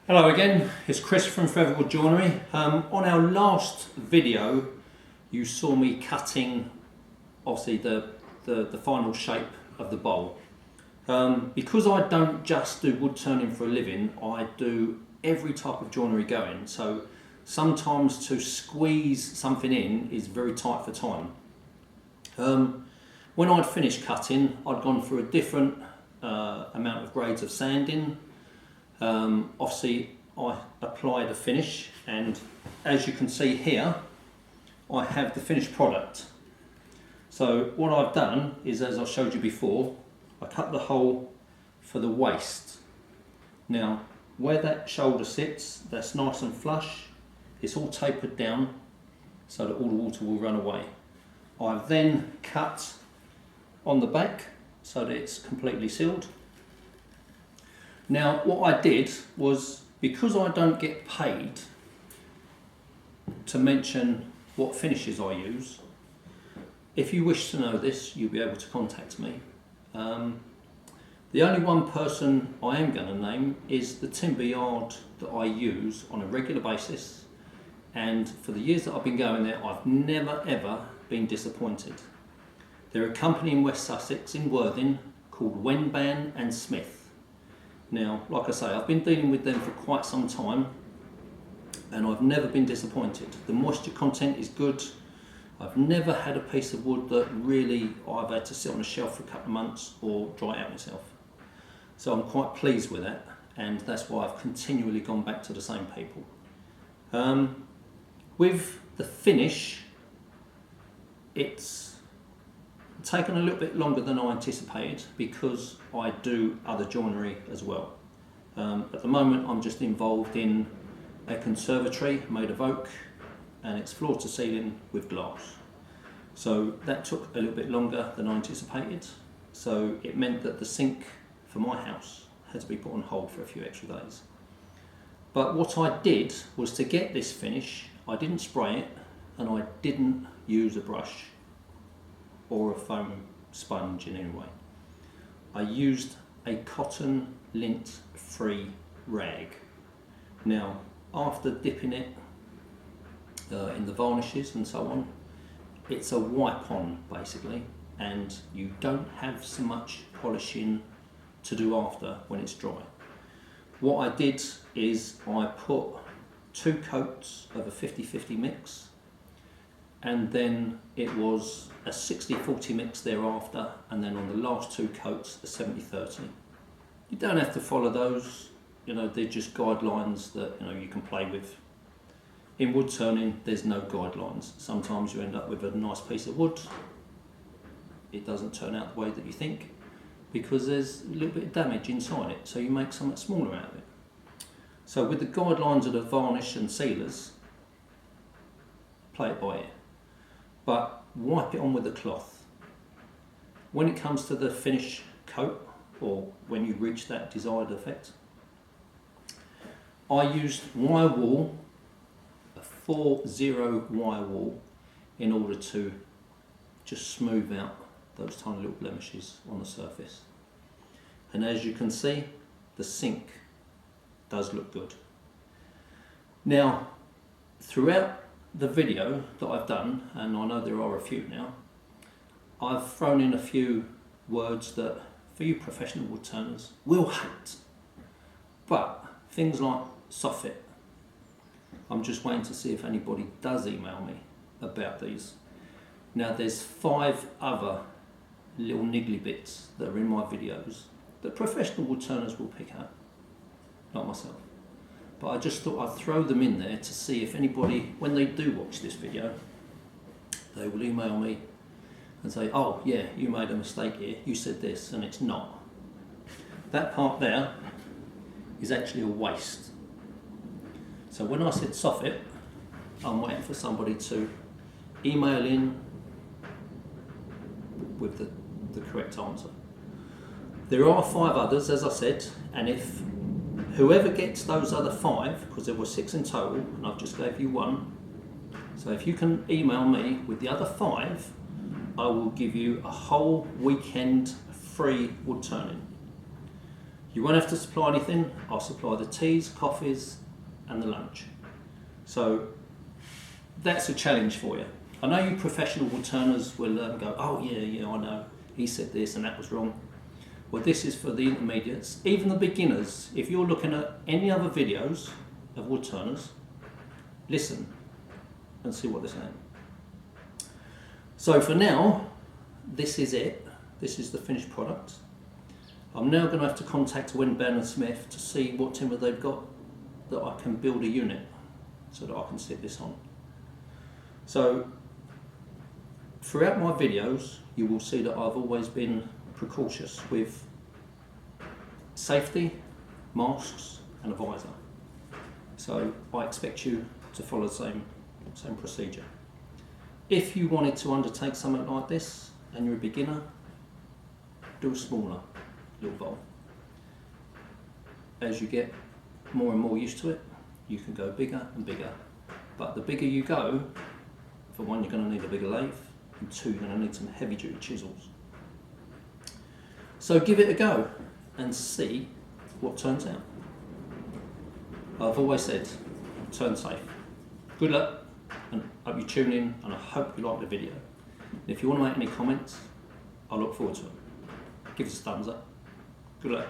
Hello again, it's Chris from Forever Joinery. On our last video you saw me cutting obviously the final shape of the bowl. Because I don't just do wood turning for a living, I do every type of joinery going, so sometimes to squeeze something in is very tight for time. When I'd finished cutting, I'd gone through a different amount of grades of sanding. Obviously I applied a finish, and as you can see here I have the finished product. So what I've done is, as I showed you before, I cut the hole for the waist. Now where that shoulder sits, that's nice and flush, it's all tapered down so that all the water will run away. I've then cut on the back so that it's completely sealed. Now what I did was, because I don't get paid to mention what finishes I use, if you wish to know this you'll be able to contact me. The only one person I am going to name is the timber yard that I use on a regular basis, and for the years that I've been going there I've never ever been disappointed. They're a company in West Sussex in Worthing called Wenban Smith. Now, like I say, I've been dealing with them for quite some time and I've never been disappointed. The moisture content is good. I've never had a piece of wood that really I've had to sit on a shelf for a couple of months or dry out myself. So I'm quite pleased with that, and that's why I've continually gone back to the same people. With the finish, it's taken a little bit longer than I anticipated because I do other joinery as well. At the moment I'm just involved in a conservatory made of oak, and it's floor to ceiling with glass. So that took a little bit longer than I anticipated, so it meant that the sink for my house had to be put on hold for a few extra days. But what I did was, to get this finish, I didn't spray it and I didn't use a brush or a foam sponge in any way. I used a cotton lint free rag. Now after dipping it in the varnishes and so on, it's a wipe on basically, and you don't have so much polishing to do after when it's dry. What I did is I put 2 coats of a 50-50 mix, and then it was a 60-40 mix thereafter, and then on the last 2 coats a 70-30. You don't have to follow those, you know, they're just guidelines that you can play with. In wood turning there's no guidelines. Sometimes you end up with a nice piece of wood, it doesn't turn out the way that you think because there's a little bit of damage inside it, so you make something smaller out of it. So with the guidelines of the varnish and sealers, play it by ear, but wipe it on with a cloth. When it comes to the finish coat, or when you reach that desired effect, I used wire wool, a 4-0 wire wool, in order to just smooth out those tiny little blemishes on the surface. And as you can see, the sink does look good. Now throughout the video that I've done, and I know there are a few now, I've thrown in a few words that for you professional wood turners will hate, but things like soffit, I'm just waiting to see if anybody does email me about these. Now there's 5 other little niggly bits that are in my videos that professional wood turners will pick up, not myself. But I just thought I'd throw them in there to see if anybody, when they do watch this video, they will email me and say, oh yeah, you made a mistake here, you said this, and it's not. That part there is actually a waist. So when I said soffit, I'm waiting for somebody to email in with the correct answer. There are 5 others, as I said, and if whoever gets those other 5, because there were 6 in total and I've just gave you 1, so if you can email me with the other 5, I will give you a whole weekend free wood turning. You won't have to supply anything. I'll supply the teas, coffees and the lunch. So that's a challenge for you. I know you professional woodturners will go, oh yeah, I know, he said this and that was wrong. Well, this is for the intermediates, even the beginners. If you're looking at any other videos of woodturners, listen and see what they're saying. So for now, this is it. This is the finished product. I'm now going to have to contact Wenban Smith to see what timber they've got that I can build a unit so that I can sit this on. So throughout my videos, you will see that I've always been precautious with safety, masks and a visor. So I expect you to follow the same procedure. If you wanted to undertake something like this and you're a beginner, do a smaller little valve. As you get more and more used to it, you can go bigger and bigger. But the bigger you go, for one, you're going to need a bigger lathe, and two, you're going to need some heavy duty chisels. So give it a go and see what turns out. I've always said, turn safe. Good luck, and hope you tune in, and I hope you like the video. And if you want to make any comments, I look forward to them. Give us a thumbs up. Good luck.